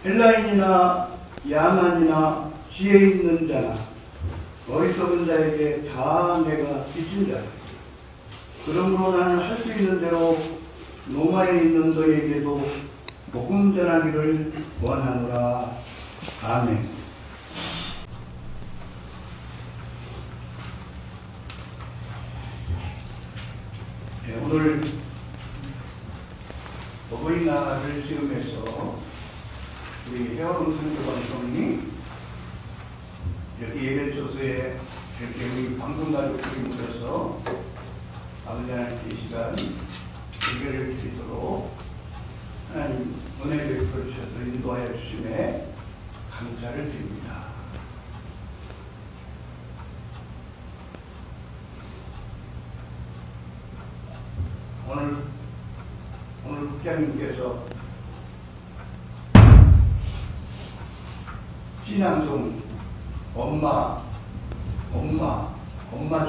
헬라인이나 야만이나 지혜 있는 자나 어리석은 자에게 다 내가 빚진 자라. 그러므로 나는 할 수 있는 대로 로마에 있는 너에게도 복음 전하기를 원하노라. 아멘. 네, 오늘 어버이날을 지으면서 우리 헤어론 선교방송이 여기 예배초소에 이렇게 우리 방송가족들이 모여서 아버지 하나님께 이 시간 예배를 드리도록 하나님 은혜를 베풀어 주셔서 인도하여 주심에 감사를 드립니다. 오늘 국장님께서 신앙송 엄마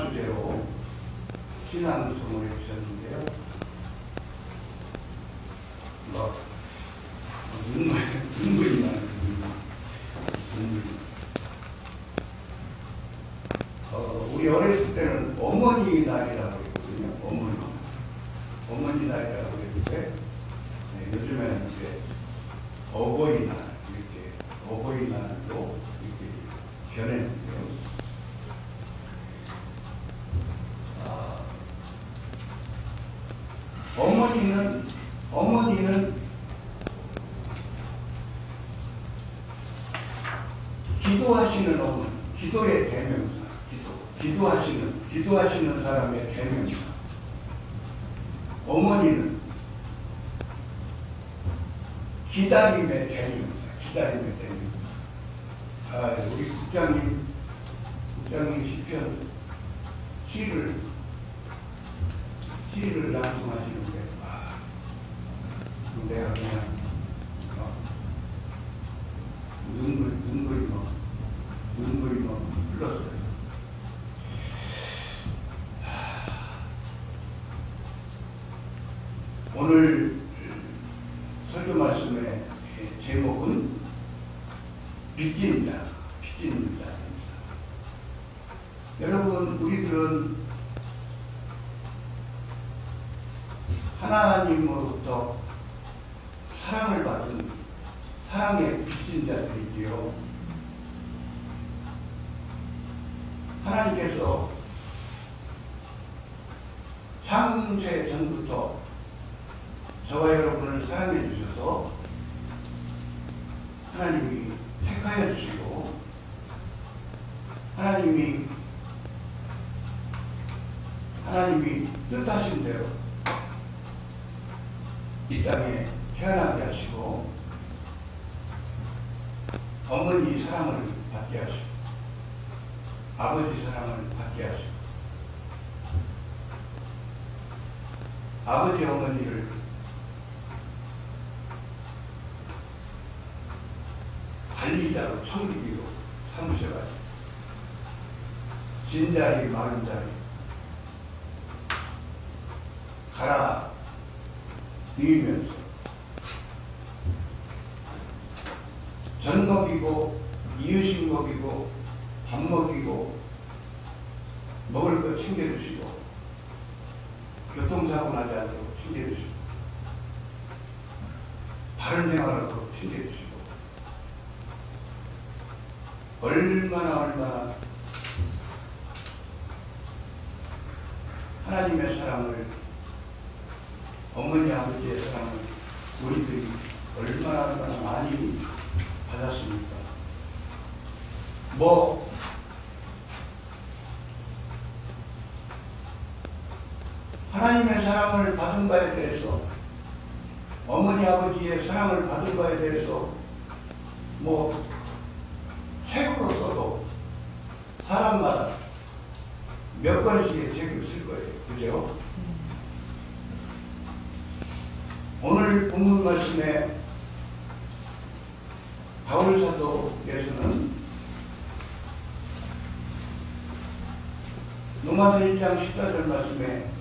주제로 신앙송을 해주셨는데요. 눈물이 나는 눈물. 우리 어렸을 때는 어머니 날이라고 했거든요. 어머니 날이라고 했는데 요즘에는 이제 어버이날 이렇게 어버이날로 이렇게 변했는데요. 어머니는 기도하시는 어머니, 기도의 대명사, 기도하시는 사람의 대명사. 어머니는 기다림의 대명사. 우리 국장님 시편 시를 낭송하시는데, 내가 그냥 눈물이 흘렀어요. 오늘 설교 말씀의 제목은 빚진 자입니다. 여러분, 우리들은 하나님으로부터 사랑을 받은 사랑의 빚진 자들이지요. 하나님께서 창세 전부터 저와 여러분을 사랑해 주셔서 하나님이 택하여 주시고 하나님이 뜻하신 대로 이 땅에 태어나게 하시고 어머니 사랑을 받게 하시고 아버지 사랑을 받게 하시고 아버지 어머니를 관리자로 청기기로 삼으셔가지고 진자리 마른자리 갈아 누이면서 전 먹이고 이유식 먹이고 밥 먹이고 먹을 거 챙겨주시고 교통사고 나지 않도록 챙겨주시고 바른 생활하도록 챙겨주시고 얼마나 하나님의 사랑을 어머니 아버지의 사랑을 우리들이 얼마나 많이 받았습니까? 하나님의 사랑을 받은 바에 대해서 어머니 아버지의 사랑을 받은 바에 대해서 책으로 써도 사람마다 몇 권씩의 책을 쓸 거예요. 그죠? 오늘 본문 말씀에 바울 사도께서는 로마서 1장 14절 말씀에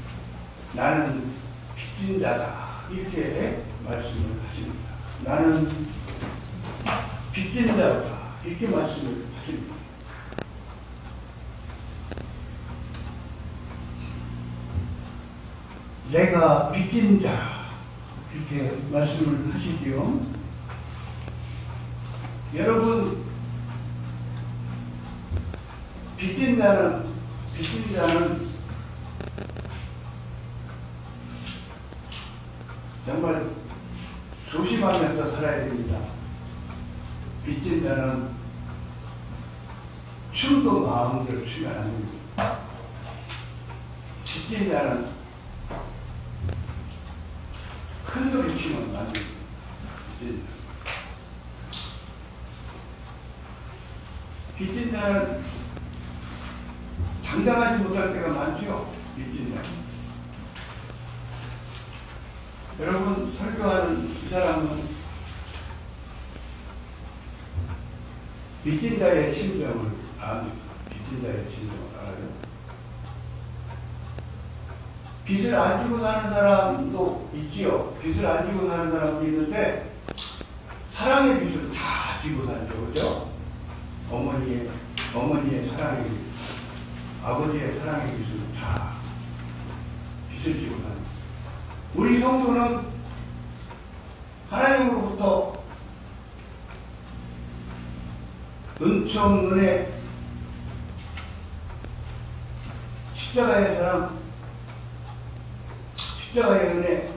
나는 빚진 자다 이렇게 말씀을 하십니다. 나는 빚진 자다. 이렇게 말씀을 하십니다. 내가 빚진 자. 이렇게 말씀을 하시지요. 여러분, 빚진 자는 정말 조심하면서 살아야 됩니다. 빚진 자는 춤도 마음대로 추면 안 됩니다. 빚진 자는 큰 소리 치면 안 됩니다. 빚진 자는 장담하지 못할 때가 많죠. 빚진 자. 여러분, 설교하는 이 사람은 빚진 자의 심정을 압니다. 빚진 자의 심정을 알아요. 빚을 안 지고 사는 사람도 있지요. 빚을 안 지고 사는 사람도 있는데 사랑의 빚을 다 지고 살죠. 그죠? 어머니의 사랑의 빚, 아버지의 사랑의 빚을 다 빚을 지고 사는. 우리 성도는 하나님으로부터 은총, 은혜, 십자가의 사랑, 십자가의 은혜,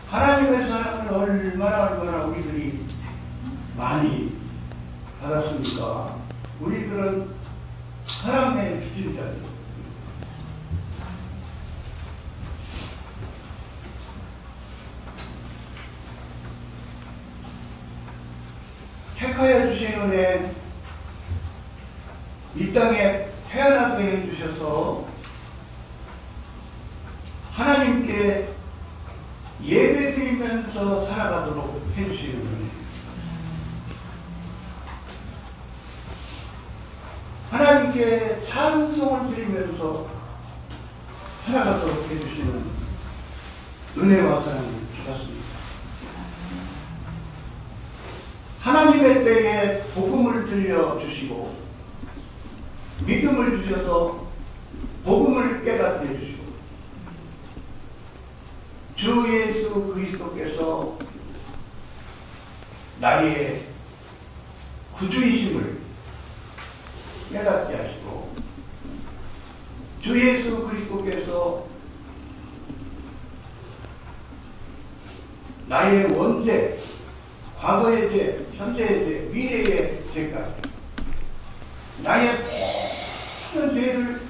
하나님의 사랑을 얼마나 우리들이 많이 받았습니까? 우리들은 사랑의 빚진 자들. 택하여 주신 은혜, 이 땅에 태어나게 해주셔서 하나님께 예배드리면서 살아가도록 해주시는 은혜. 하나님께 찬송을 드리면서 살아가도록 해주시는 은혜와 사랑을 주셨습니다. 하나님의 때에 복음을 들려주시고 믿음을 주셔서 복음을 깨닫게 해주시고 주 예수 그리스도께서 나의 구주이심을 깨닫게 하시고 주 예수 그리스도께서 나의 원죄, 과거의 죄, 현재의 죄, 미래의 죄까지 나의 모든 죄를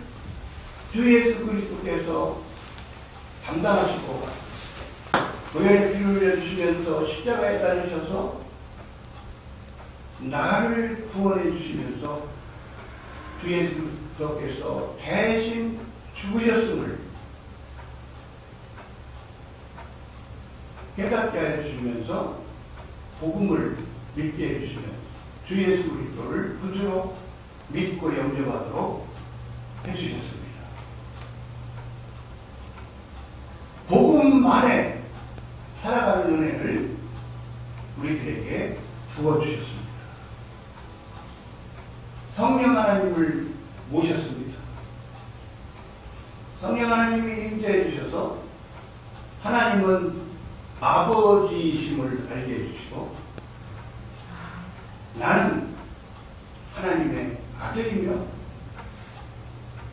주 예수 그리스도께서 담당하시고 보혈의 피를 흘려주시면서 십자가에 달리셔서 나를 구원해 주시면서 주 예수 그리스도께서 대신 죽으셨음을 깨닫게 해주시면서 복음을 믿게 해주시면 주 예수 그리스도를 구주로 믿고 영접하도록 해주셨습니다. 복음 안에 살아가는 은혜를 우리들에게 부어주셨습니다. 성령 하나님을 모셨습니다. 성령 하나님이 임재해 주셔서 하나님은 아버지이심을 알게 해주시고 나는 하나님의 아들이며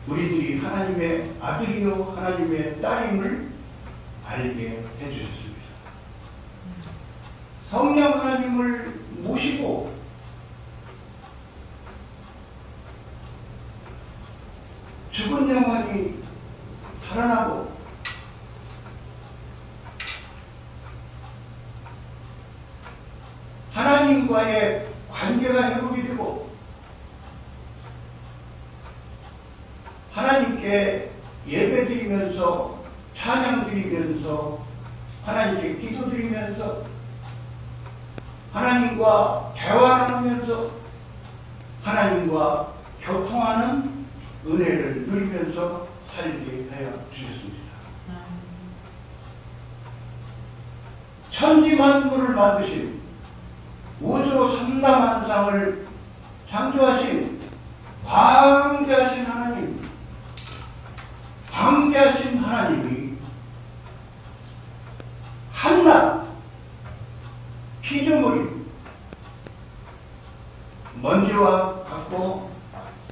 우리들이 하나님의 아들이요 하나님의 딸임을 알게 해주셨습니다. 성령 하나님을 모시고 죽은 영혼이 살아나고 하나님과의 관계가 회복이 되고 하나님께 예배드리면서 찬양드리면서 하나님께 기도드리면서 하나님과 대화 나누면서 하나님과 교통하는 은혜를 누리면서 살게 하여 주셨습니다. 천지 만물을 만드신 우주 삼라만상을 창조하신 광대하신 하나님, 광대하신 하나님이 한낱 피조물이 먼지와 같고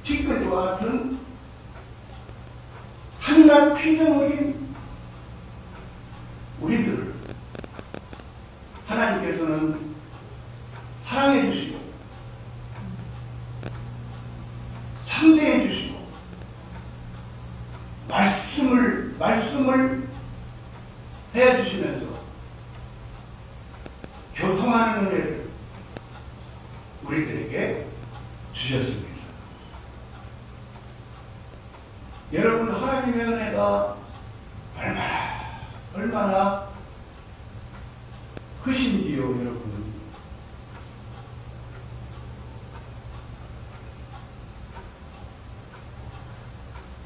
티끌과 같은 한낱 피조물인 우리들을 하나님께서는 사랑해 주시고 상대해 주시고 말씀을 해 주시면서 교통하는 은혜를 우리들에게 주셨습니다. 여러분, 하나님의 은혜가 얼마나 크신지요, 여러분.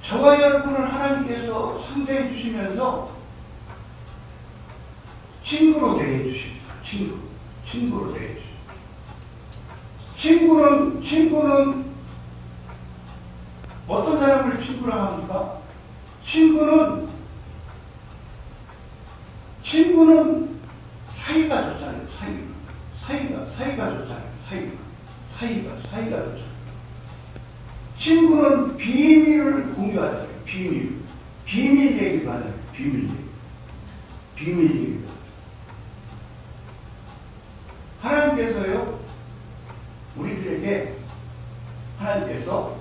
저와 여러분을 하나님께서 상대해 주시면서 친구로 대해 주십니다. 친구로 대해 주십니다. 친구는 어떤 사람을 친구라 합니까? 친구는 사이가 좋잖아요. 사이가 좋잖아요. 사이가 좋잖아요. 친구는 비밀을 공유하잖아요. 비밀 얘기를 하잖아요. 비밀 얘기. 하나님께서요, 우리들에게 하나님께서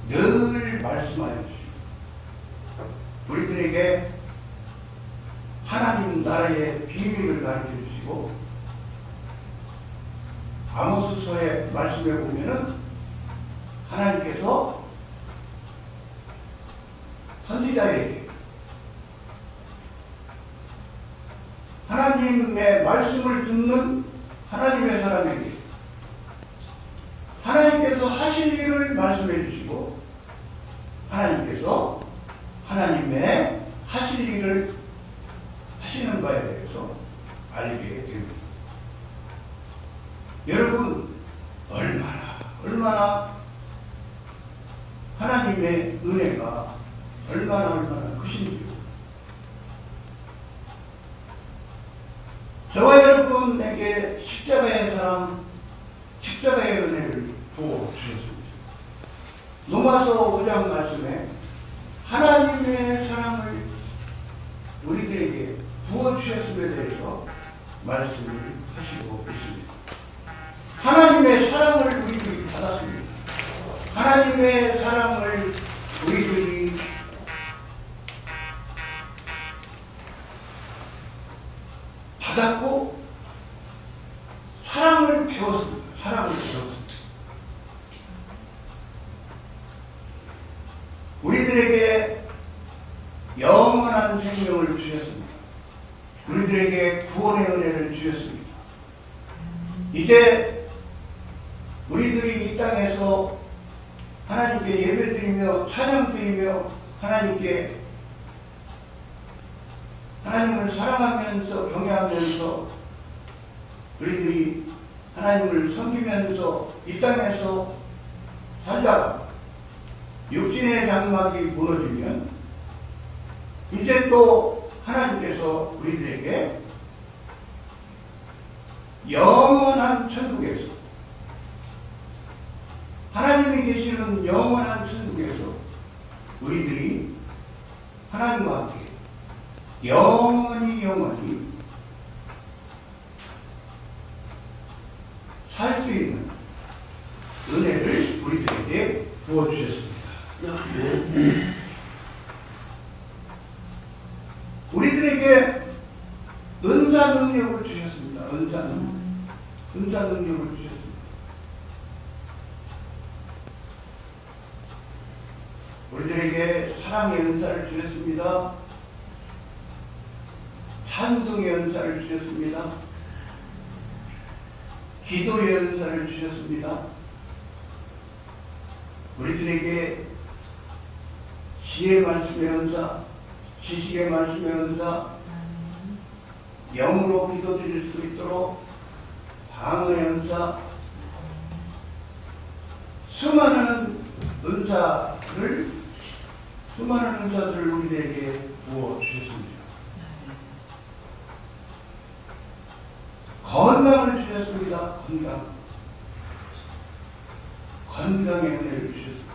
늘 말씀하여 주시고 우리들에게 하나님 나라의 비밀을 가르쳐 주시고, 아모스서의 말씀에 보면은 하나님께서 선지자에게 하나님의 말씀을 듣는 하나님의 사람에게 하나님께서 하실 일을 말씀해 주시고, 하나님께서 하나님의 하실 일을 하시는 바에 대해서 알게 됩니다. 여러분, 얼마나 하나님의 은혜가 얼마나 크신지요. 저와 여러분에게 십자가의 사랑, 십자가의 은혜를 부어 주셨습니다. 로마서 5장 말씀에 하나님의 사랑을 우리들에게 부어 주셨음에 대해서 말씀을 하시고 있습니다. 하나님의 사랑을 우리들이 받았습니다. 하나님의 사랑을 우리들이 받았고 사랑을 배웠습니다. 우리들에게 영원한 생명을 주셨습니다. 우리들에게 구원의 은혜를 주셨습니다. 이제 우리들이 이 땅에서 하나님께 예배드리며 찬양드리며 하나님을 사랑하면서 경외하면서 우리들이 하나님을 섬기면서 이 땅에서 살다가 육신의 장막이 무너지면 이제 또 하나님께서 우리들에게 영원한 천국에서, 하나님이 계시는 영원한 천국에서 우리들이 하나님과 함께 영원히 살 수 있는 은혜를 우리들에게 부어주셨습니다. 우리들에게 은사 능력을 주셨습니다. 은사 능력을 주셨습니다. 우리들에게 사랑의 은사를 주셨습니다. 찬송의 은사를 주셨습니다. 기도의 은사를 주셨습니다. 우리들에게 지혜 말씀의 은사, 지식의 말씀의 은사, 영으로 기도드릴 수 있도록 방언의 은사, 수많은 은사들을 우리에게 부어주셨습니다. 건강을 주셨습니다. 건강의 은혜를 주셨습니다.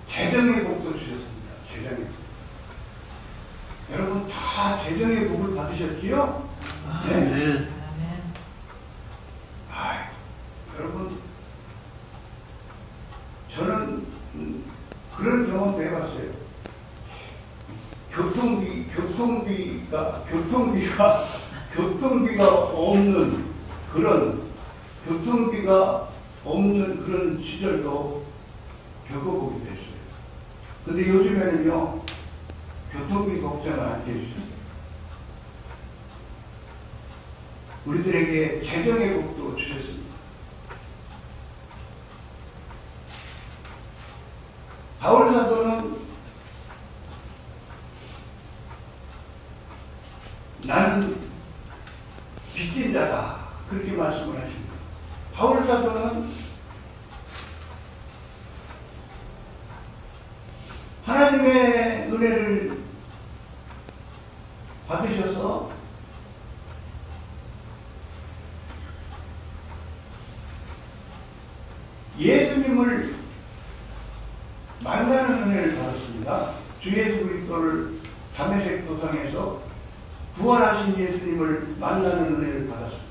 재정의 복도 주셨습니다. 재정의 복. 여러분 다 재정의 복을 받으셨지요? 네. 여러분, 저는 그런 경험도 해봤어요. 교통비가 없는 그런 시절도 겪어보게 됐어요. 근데 요즘에는요, 교통비 걱정을 안 해주셨어요. 우리들에게 재정의 복도 주셨습니다. 바울 사도는 나는 빚진 자다 그렇게 말씀을 하십니다. 바울 사도는 하나님의 은혜를 받으셔서 예수님을 만나는 은혜를 받았습니다. 주 예수 그리스도를 다메섹 도상에서 부활하신 예수님을 만나는 은혜를 받았습니다.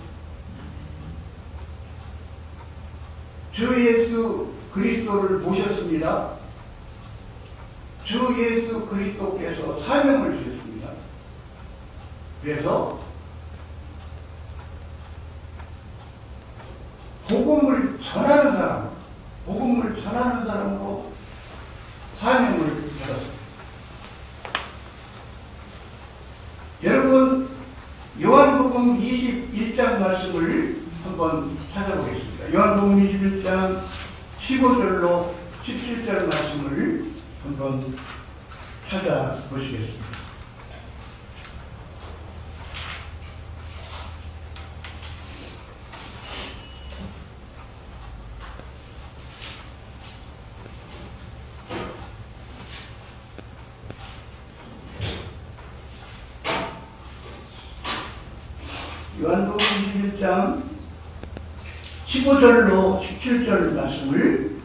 주 예수 그리스도를 모셨습니다. 주 예수 그리스도께서 사명을 주셨습니다. 그래서 복음을 전하는 사람으로 사명을 받았습니다. 여러분, 요한복음 21장 말씀을 한번 찾아보겠습니다. 요한복음 21장 15절로 17절 말씀을 한번 찾아보시겠습니다. 요한복음 21장 15절로 17절 말씀을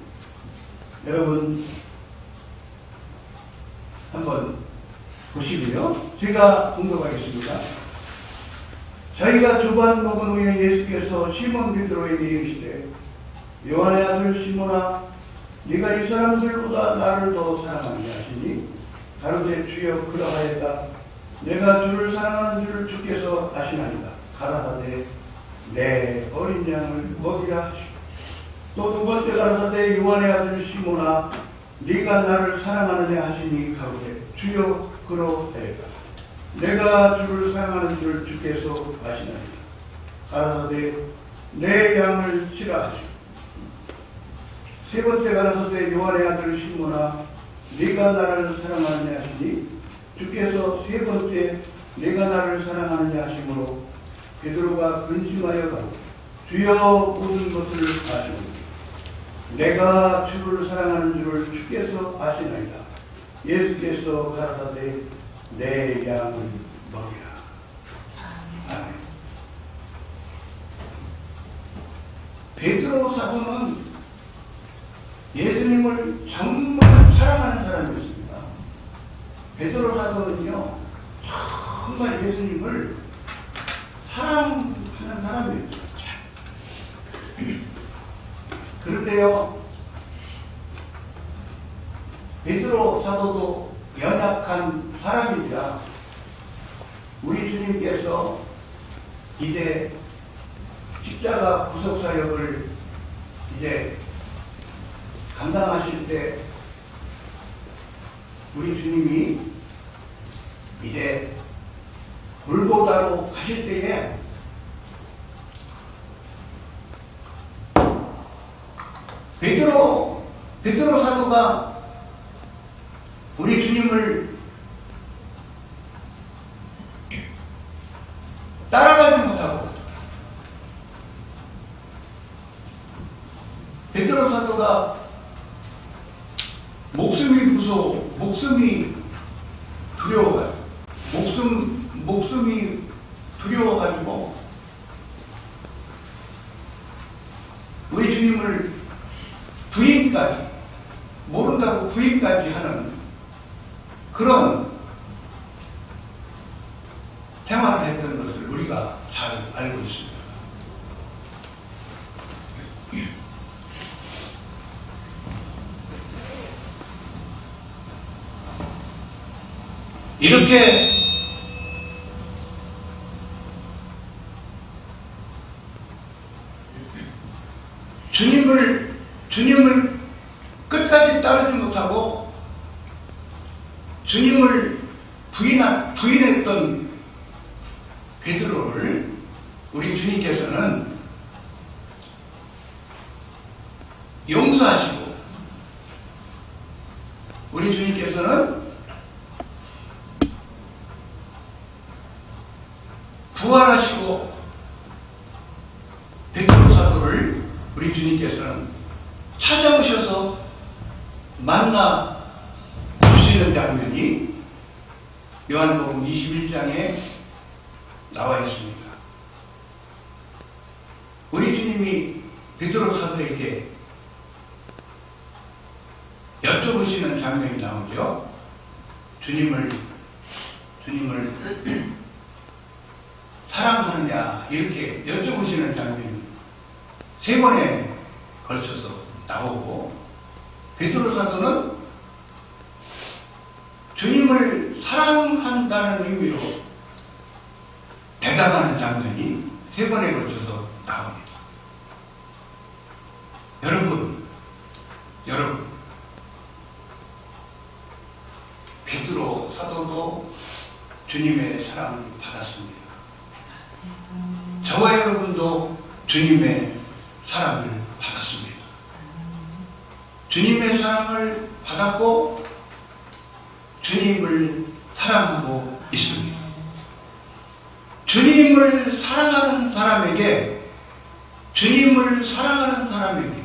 여러분 한번 보시고요. 제가 공독하겠습니다. 자기가 두번 먹은 후에 예수께서 시몬 베드로에게 이르시되 요한의 아들 시몬아 네가 이 사람들보다 나를 더 사랑하느냐 하시니 가로되 주여 그러하였다. 내가 주를 사랑하는 줄을 주께서 아시나이다. 가라사대 내 어린 양을 먹이라 하시고 또 두 번째 가라사대 요한의 아들 시몬아 네가 나를 사랑하느냐 하시니 가로되 주여 그러하였다. 내가 주를 사랑하는 줄 주께서 아시나이다. 가라사대 내 양을 치라 하시고 세 번째 가라사대 요한의 아들 시몬아 네가 나를 사랑하느냐 하시니 주께서 세 번째 내가 나를 사랑하느냐 하시므로 베드로가 근심하여 가고 주여 모든 것을 아시오니 내가 주를 사랑하는 줄을 주께서 아시나이다. 예수께서 가라사대 내 양을 먹이라. 아멘. 베드로 사도는 예수님을 정말 사랑하는 사람이었습니다. 베드로 사도는요 정말 예수님을 사랑하는 사람이었어요. 그런데요, 베드로 사도도 연약한 사람이라 우리 주님께서 이제 십자가 구속사역을 이제 감당하실 때 우리 주님이 이제 골고다로 가실 때에 베드로 사도가 우리 주님을 목숨이 무서워, 목숨이 두려워요. 목숨이 두려워가지고 우리 주님을 부인까지, 모른다고 부인까지 하는 그런 생활을 했던 것을 우리가 잘 알고 있습니다. 이렇게 주님을 끝까지 따르지 못하고 주님을 부인했던 베드로를 우리 주님께서는 용서하시고, 우리 주님께서는 부활하시고, 베드로 사도를 우리 주님께서는 찾아오셔서 만나 주시는 장면이 요한복음 21장에 나와 있습니다. 우리 주님이 베드로 사도에게 여쭤보시는 장면이 나오죠. 주님을 사랑하느냐, 이렇게 여쭤보시는 장면이 3번에 걸쳐서 나오고, 베드로 사도는 주님을 사랑한다는 의미로 대답하는 장면이 3번에 걸쳐서 나옵니다. 여러분, 베드로 사도도 주님의 사랑을 받았습니다. 저와 여러분도 주님의 사랑을 받았습니다. 주님의 사랑을 받았고 주님을 사랑하고 있습니다. 주님을 사랑하는 사람에게, 주님을 사랑하는 사람에게,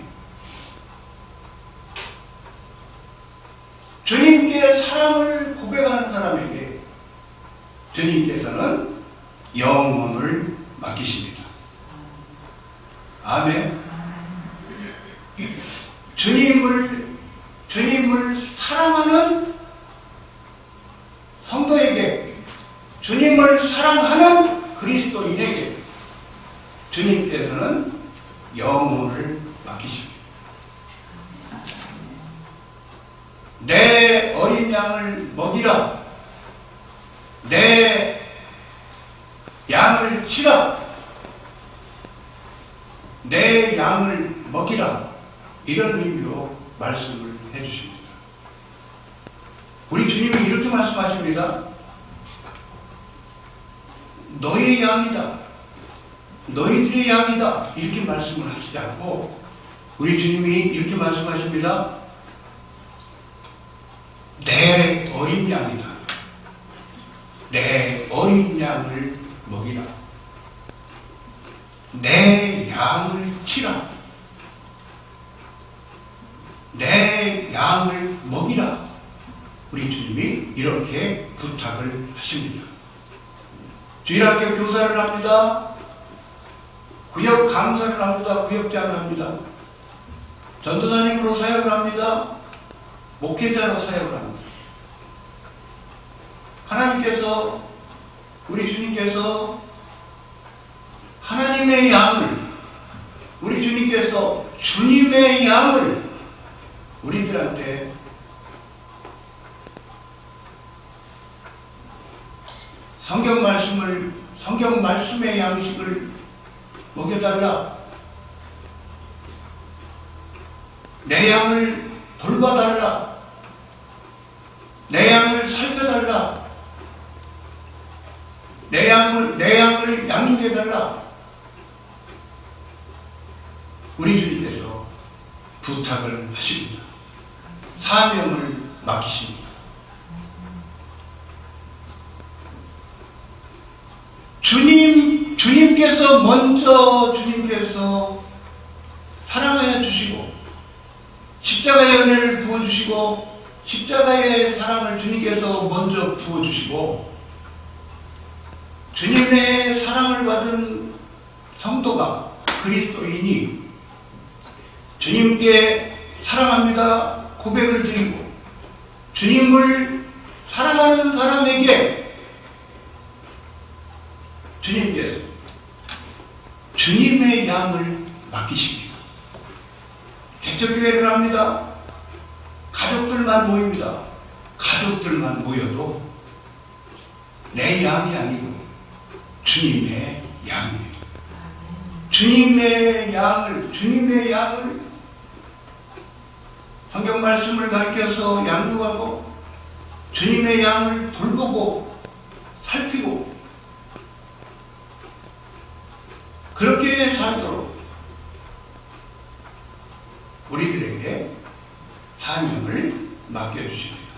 주님께 사랑을 고백하는 사람에게 주님께서는 영혼을 맡기십니다. 아멘. 주님을 사랑하는 성도에게, 주님을 사랑하는 그리스도인에게 주님께서는 영혼을 맡기십니다. 내 어린 양을 먹이라, 내 양을 치라, 내 양을 먹이라, 이런 의미로 말씀을 해주십니다. 우리 주님이 이렇게 말씀하십니다. 너의 양이다, 너희들의 양이다, 이렇게 말씀을 하시지 않고 우리 주님이 이렇게 말씀하십니다. 내 어린 양이다, 내 어린 양을 먹이라, 내 양을 치라, 내 양을 먹이라. 우리 주님이 이렇게 부탁을 하십니다. 주일학교 교사를 합니다. 구역 강사를 합니다. 구역장을 합니다. 전도사님으로 사역을 합니다. 목회자로 사역을 합니다. 하나님께서, 우리 주님께서 하나님의 양을, 우리 주님께서 주님의 양을 우리들한테 성경 말씀의 양식을 먹여달라, 내 양을 돌봐달라, 내 양을 살펴달라, 내 양을 양육해달라, 우리 주님께서 부탁을 하십니다. 사명을 맡기십니다. 주님께서 먼저 사랑하여 주시고 십자가의 은혜를 부어주시고 십자가의 사랑을 주님께서 먼저 부어주시고 주님의 사랑을 받은 성도가 그리스도인이 주님께 사랑합니다 고백을 드리고 주님을 사랑하는 사람에게 주님께서 주님의 양을 맡기십니다. 개척교회를 합니다. 가족들만 모입니다. 가족들만 모여도 내 양이 아니고 주님의 양입니다. 주님의 양을 성경 말씀을 가르쳐서 양육하고 주님의 양을 돌보고 살피고 그렇게 살도록 우리들에게 사명을 맡겨주십니다.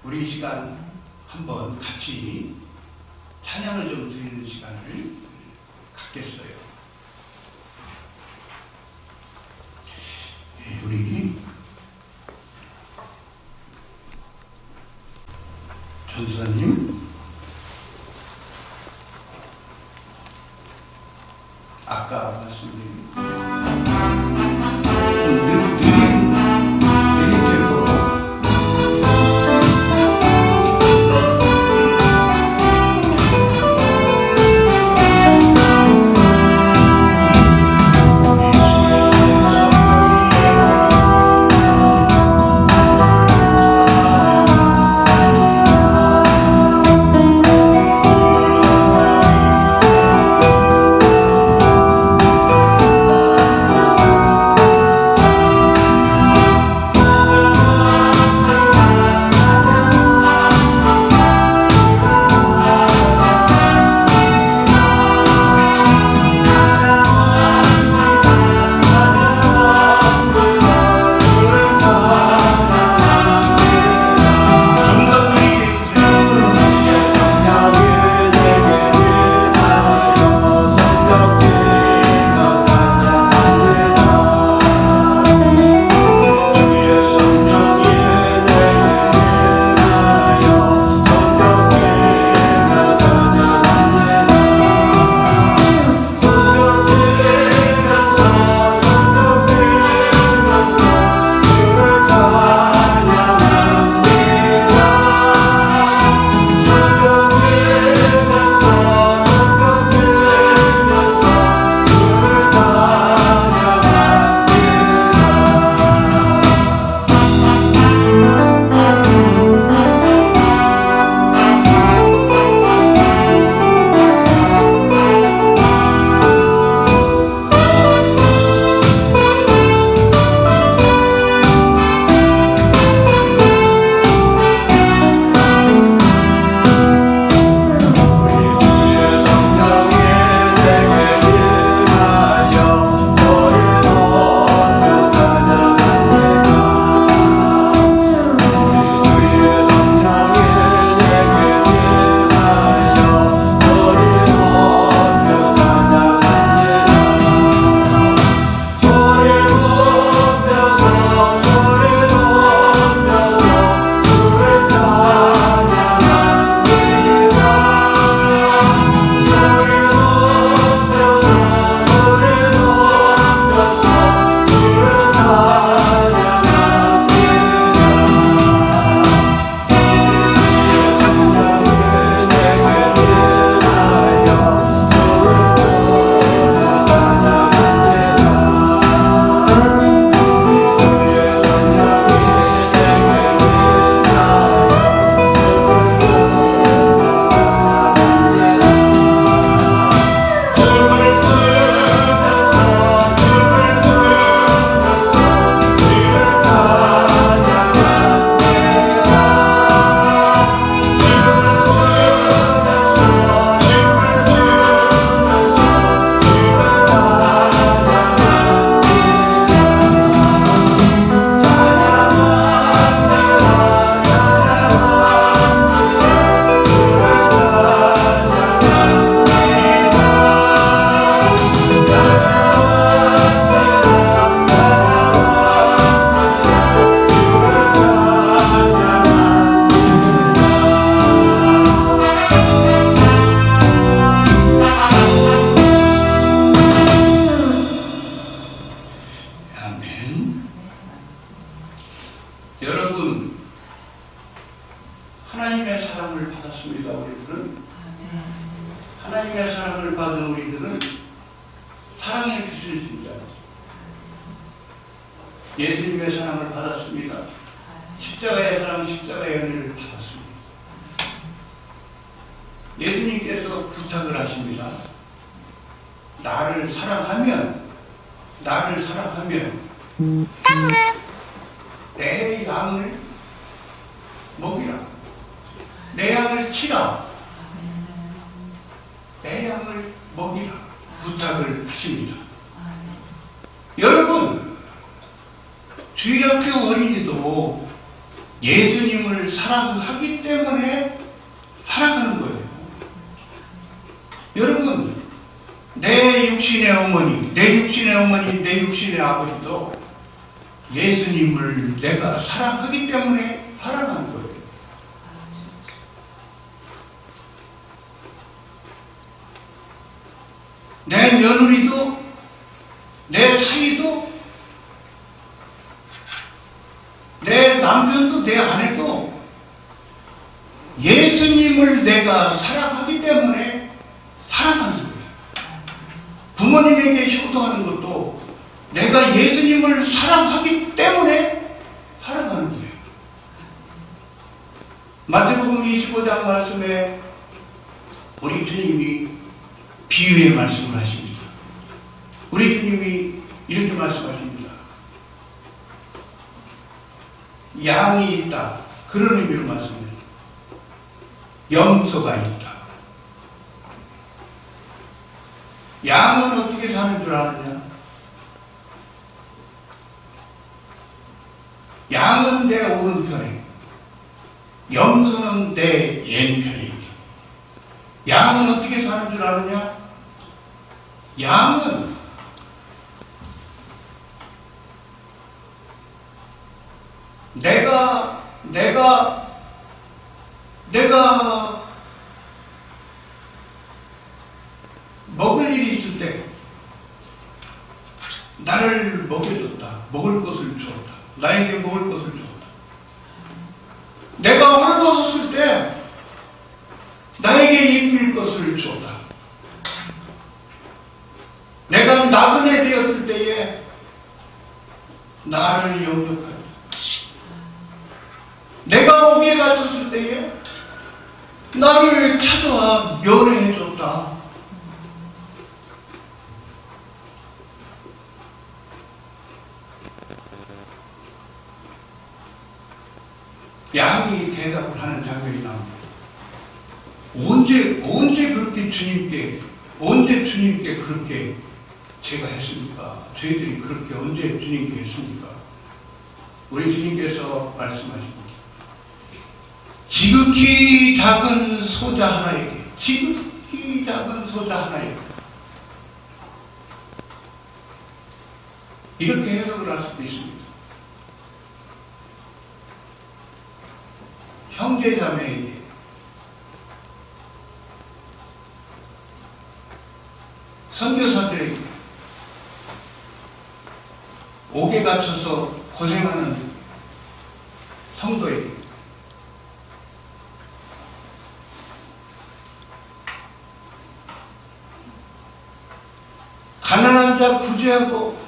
우리 이 시간 한번 같이 찬양을 좀 드리는 시간을 갖겠어요. 우리 전사님 아까 말씀드린 느린 템포로 여러분, 하나님의 사랑을 받았습니다. 우리들은 하나님의 사랑을 받은 우리들은 사랑의 기술입니다. 예수님의 사랑을 받았습니다. 십자가의 사랑, 십자가의 은혜를 받았습니다. 예수님께서 부탁을 하십니다. 나를 사랑하면 내 양을 먹이라. 내 양을 치라. 내 양을 먹이라. 부탁을 하십니다. 여러분, 주일학교 어린이도 예수님을 사랑하기 때문에 사랑하는 거예요. 여러분, 내 육신의 어머니, 내 육신의 아버지도 예수님을 내가 사랑하기 때문에 사랑하는 거예요. 내 며느리도, 내 사위도, 내 남편도, 내 아내도 예수님을 내가 사랑하기 때문에 사랑하는 거예요. 부모님에게 효도하는 것도 내가 예수님을 사랑하기 때문에 사랑하는 거예요. 마태복음 25장 말씀에 우리 주님이 비유의 말씀을 하십니다. 우리 주님이 이렇게 말씀하십니다. 양이 있다. 그런 의미로 말씀해요. 염소가 있다. 양은 어떻게 사는 줄 아느냐? 양은 내 오른편에, 염소는 내 왼편에 있다. 양은 어떻게 사는 줄 아느냐? 양은 내가 먹을 일이 있을 때 나를 먹여줬다. 먹을 것을 주었다. 나에게 먹을 것을 주었다. 내가 헐벗었을 때 나에게 입힐 것을 주었다. 내가 나그네 되었을 때에 나를 영접하였다. 내가 옥에 갇혔을 때에 나를 찾아와 면회해줬다. 양이 대답을 하는 장면이 나옵니다. 언제 그렇게 주님께 그렇게 제가 했습니까? 저희들이 그렇게 언제 주님께 했습니까? 우리 주님께서 말씀하십니다. 지극히 작은 소자 하나에게, 이렇게 해석을 할 수도 있습니다. 형제자매에게, 선교사들에게, 옥에 갇혀서 고생하는 성도에게, 가난한 자 구제하고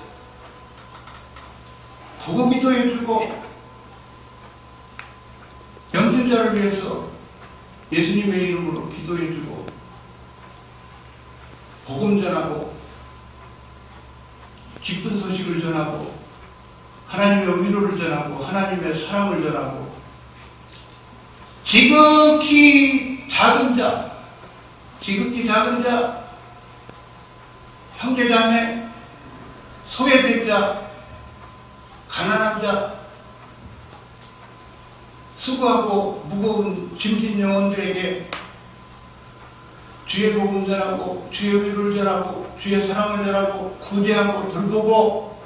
부고 기도해주고 병든 자를 위해서 예수님의 이름으로 기도해주고 복음 전하고 기쁜 소식을 전하고 하나님의 위로를 전하고 하나님의 사랑을 전하고 지극히 작은 자, 형제자매, 소외된 자, 가난한 자, 수고하고 무거운 짐진 영혼들에게 주의 복음 전하고 주의 위로를 전하고 주의 사랑을 전하고 구제하고 돌보고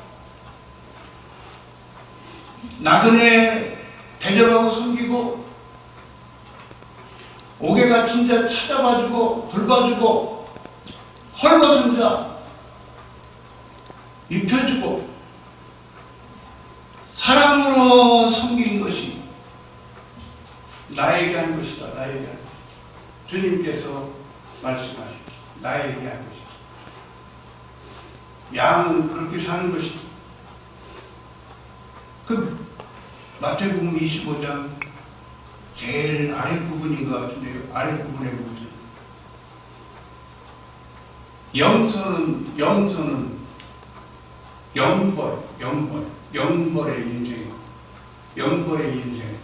나그네 대접하고 섬기고 옥에 갇힌 자 찾아봐주고 돌봐주고 헐벗은 자 입혀주고 사랑으로 섬긴 나에게 한 것이다. 나에게 한 것이다. 주님께서 말씀하셨다. 나에게 한 것이다. 양은 그렇게 사는 것이다. 그 마태복음 25장 제일 아랫부분인 것 같은데요. 아랫부분에 보면 영선은 영벌의 인생. 영벌의 인생.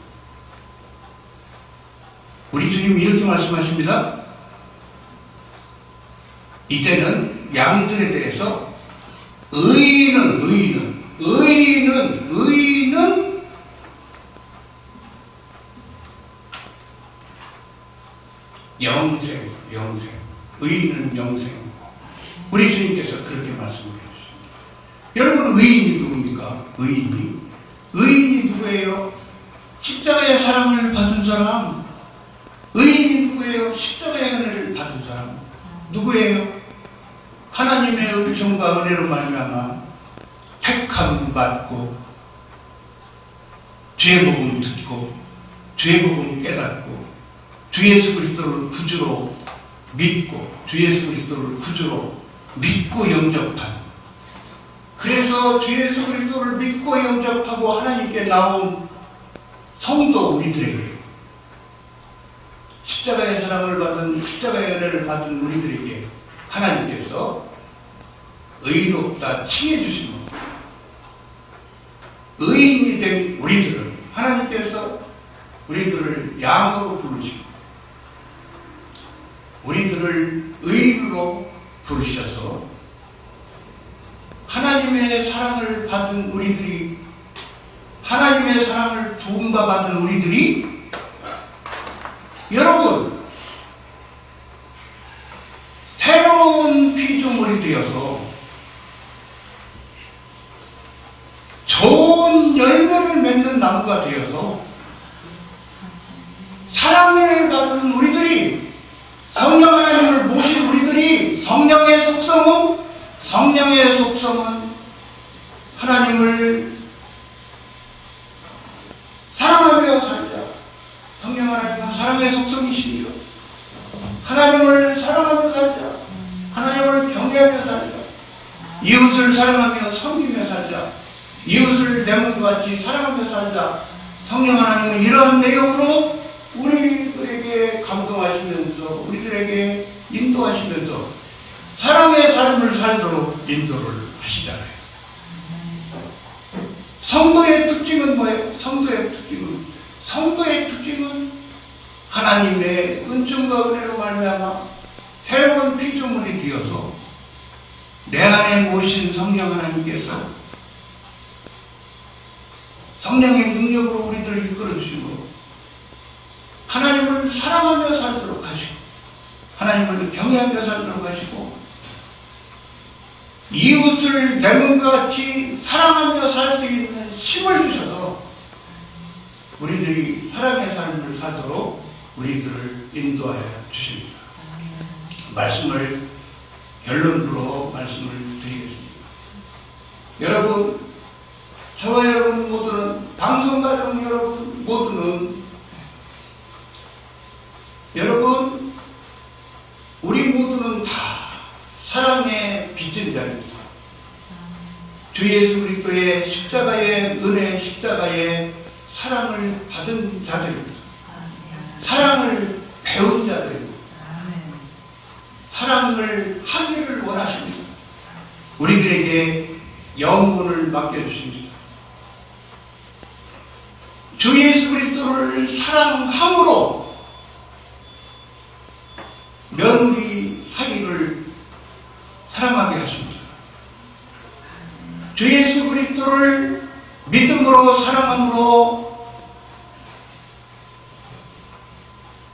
우리 주님이 이렇게 말씀하십니다. 이때는 양들에 대해서 의인은 영생. 의인은 영생. 우리 주님께서 그렇게 말씀을 해주십니다. 여러분, 의인이 누굽니까? 의인이 누구예요? 십자가의 사랑을 받은 사람. 의인이 누구예요? 십자가의 은혜를 받은 사람. 누구예요? 하나님의 은총과 은혜로 말미암아 택함 받고 주의 복음 듣고 주의 복음 깨닫고 주 예수 그리스도를 구주로 믿고 주 예수 그리스도를 구주로 믿고 영접한, 그래서 주 예수 그리스도를 믿고 영접하고 하나님께 나온 성도 우리들에게, 십자가의 사랑을 받은, 십자가의 은혜를 받은 우리들에게 하나님께서 의롭다 칭해 주시는, 의인이 된 우리들을 하나님께서 우리들을 양으로 부르시고 우리들을 의인으로 부르셔서 하나님의 사랑을 받은 우리들이, 하나님의 사랑을 부음바 받은 우리들이, 여러분 새로운 피조물이 되어서 좋은 열매를 맺는 나무가 되어서 사랑을 받은 우리들이, 성령 하나님을 모신 우리들이, 성령의 속성은 하나님을 사랑하며 살자. 성령 하나님은 사랑의 속성이십니다. 하나님을 사랑하며 살자. 하나님을 경외하며 살자. 이웃을 사랑하며 섬기며 살자. 이웃을 내 몸과 같이 사랑하며 살자. 성령 하나님은 이러한 내용으로 우리들에게 감동하시면서 우리들에게 인도하시면서 사랑의 삶을 살도록 인도를 하시잖아요. 성도의 특징은 뭐예요? 성도의 특징은 하나님의 은총과 은혜로 말미암아 새로운 피조물이 되어서 내 안에 모신 성령 하나님께서 성령의 능력으로 우리들을 이끌어주시고 하나님을 사랑하며 살도록 하시고 하나님을 경외하며 살도록 하시고 이웃을 내 몸과 같이 사랑하며 살 수 있는 힘을 주셔서 우리들이 사랑의 삶을 살도록 우리들을 인도하여 주십니다. 말씀을 결론으로 말씀을 드리겠습니다. 여러분, 저와 여러분 모두는, 방송가족 여러분 모두는, 여러분 우리 모두는 다 사랑의 빚진 자입니다. 주 예수 그리스도의 십자가의 은혜, 십자가의 사랑을 받은 자들입니다. 사랑을 배운 자들입니다. 사랑을 하기를 원하십니다. 우리들에게 영혼을 맡겨주십니다. 주 예수 그리스도를 사랑함으로 며느리 사이를 사랑하게 하십니다. 주 예수 그리스도를 믿음으로 사랑함으로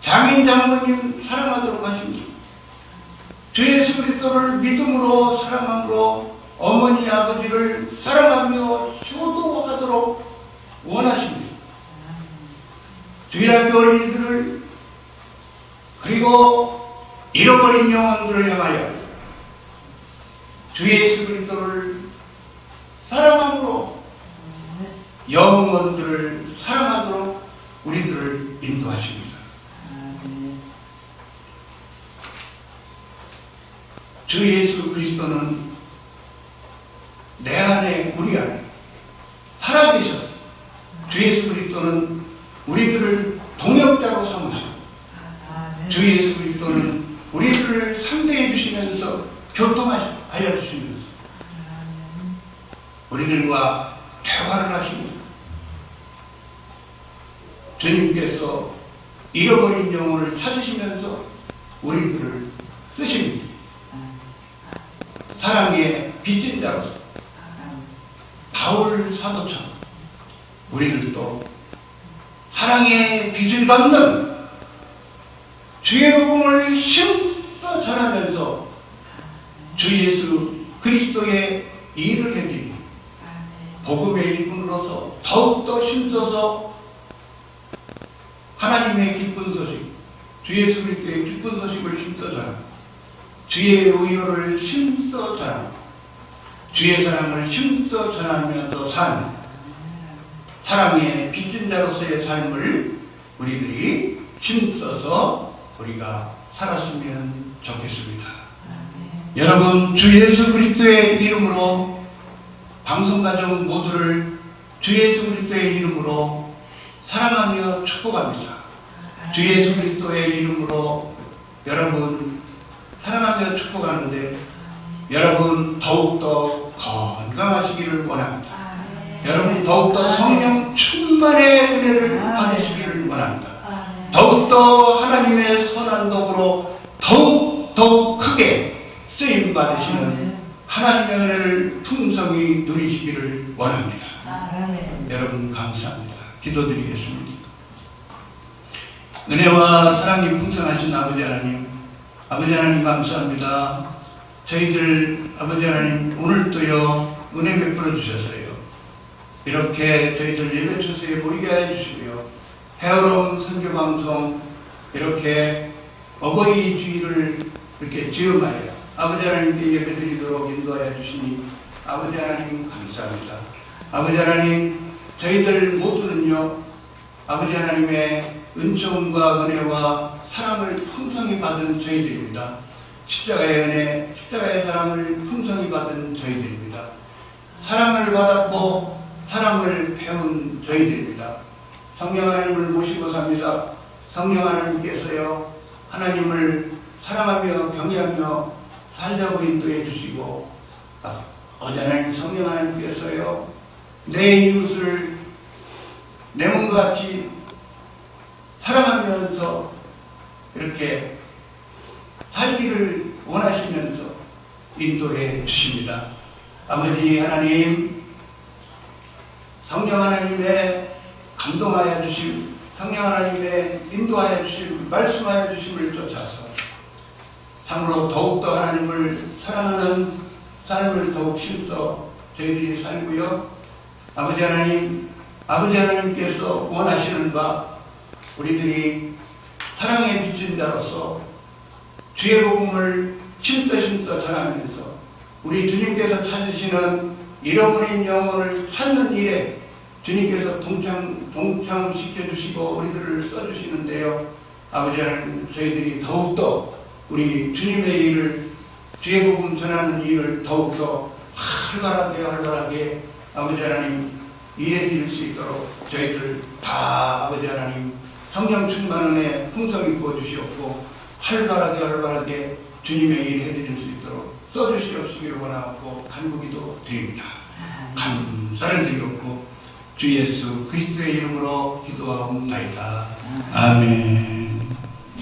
장인 장모님 사랑하도록 하십니다. 주 예수 그리스도를 믿음으로 사랑함으로 어머니 아버지를 사랑하며 효도하도록 원하십니다. 주일학교 어린이들을, 그리고 잃어버린 영혼들을 향하여 주 예수 그리스도를 사랑함으로 영혼들을 사랑하도록 우리들을 인도하십니다. 주 예수 그리스도는 내 안에, 우리 안에 살아계셔서 주 예수 그리스도는 우리들을 동역자로 삼으시고 주 예수 그리스도는 우리들을 상대해 주시면서 교통하여 주시면서 우리들과 대화를 하십니다. 주님께서 잃어버린 영혼을 찾으시면서 우리들을 쓰십니다. 사랑의 빚진 자로서 바울 사도처럼 우리들도 사랑의 빚을 갚는 주의 복음을 힘써 전하면서 주 예수 그리스도의 일을 해드리고 복음의 일꾼으로서 더욱더 힘써서 하나님의 기쁜 소식, 주 예수 그리스도의 기쁜 소식을 힘써 전하고 주의 의로를 힘써 전하고 주의 사랑을 힘써 전하면서 사는 사랑의 빚진 자로서의 삶을 우리들이 힘써서 우리가 살았으면 좋겠습니다. 여러분, 주 예수 그리스도의 이름으로 방송가족 모두를 주 예수 그리스도의 이름으로 사랑하며 축복합니다. 주 예수 그리스도의 이름으로 여러분 사랑하며 축복하는데 여러분 더욱더 건강하시기를 원합니다. 여러분 더욱더 성령 충만의 은혜를 받으시기를 원합니다. 더욱더 하나님의 선한 도구로 더욱 크게 쓰임 받으시는 하나님의 은혜를 풍성히 누리시기를 원합니다. 여러분 감사합니다. 기도드리겠습니다. 은혜와 사랑이 풍성하신 아버지 하나님, 아버지 하나님 감사합니다. 저희들 아버지 하나님 오늘도요 은혜 베풀어 주셨어요. 이렇게 저희들 예배 처소에 모이게 해주시고요. 헤어로운 선교방송 이렇게 어버이 주일을 이렇게 즈음하여 아버지 하나님께 예배드리도록 인도하여 주시니 아버지 하나님 감사합니다. 아버지 하나님 저희들 모두는요 아버지 하나님의 은총과 은혜와 사랑을 풍성히 받은 저희들입니다. 십자가의 은혜, 십자가의 사랑을 풍성히 받은 저희들입니다. 사랑을 받았고 사랑을 배운 저희들입니다. 성령 하나님을 모시고 삽니다. 성령 하나님께서요 하나님을 사랑하며 경외하며 살자고 인도해 주시고 아버지 하나님 성령 하나님께서요 내 이웃을 내 몸과 같이 사랑하면서 이렇게 살기를 원하시면서 인도해 주십니다. 아버지 하나님 성령 하나님의 감동하여 주심, 성령 하나님의 인도하여 주심, 말씀하여 주심을 쫓아서 참으로 더욱더 하나님을 사랑하는 삶을 더욱 힘써 저희들이 살고요. 아버지 하나님, 아버지 하나님께서 원하시는 바 우리들이 사랑의 빚진 자로서 주의 복음을 힘써 전하면서 우리 주님께서 찾으시는 잃어버린 영혼을 찾는 일에 주님께서 동참시켜 주시고 우리들을 써주시는데요. 아버지 하나님 저희들이 더욱더 우리 주님의 일을 주의 복음 전하는 일을 더욱더 활발하게 아버지 하나님 일해 드릴 수 있도록 저희들 다 아버지 하나님 성령 충만함에 풍성히 부어주시옵고 활발하게 주님의 일 해드릴 수 있도록 써주시옵시기를 원하고 간구기도 드립니다. 감사를 드리옵고 주 예수 그리스도의 이름으로 기도하옵나이다. 아멘.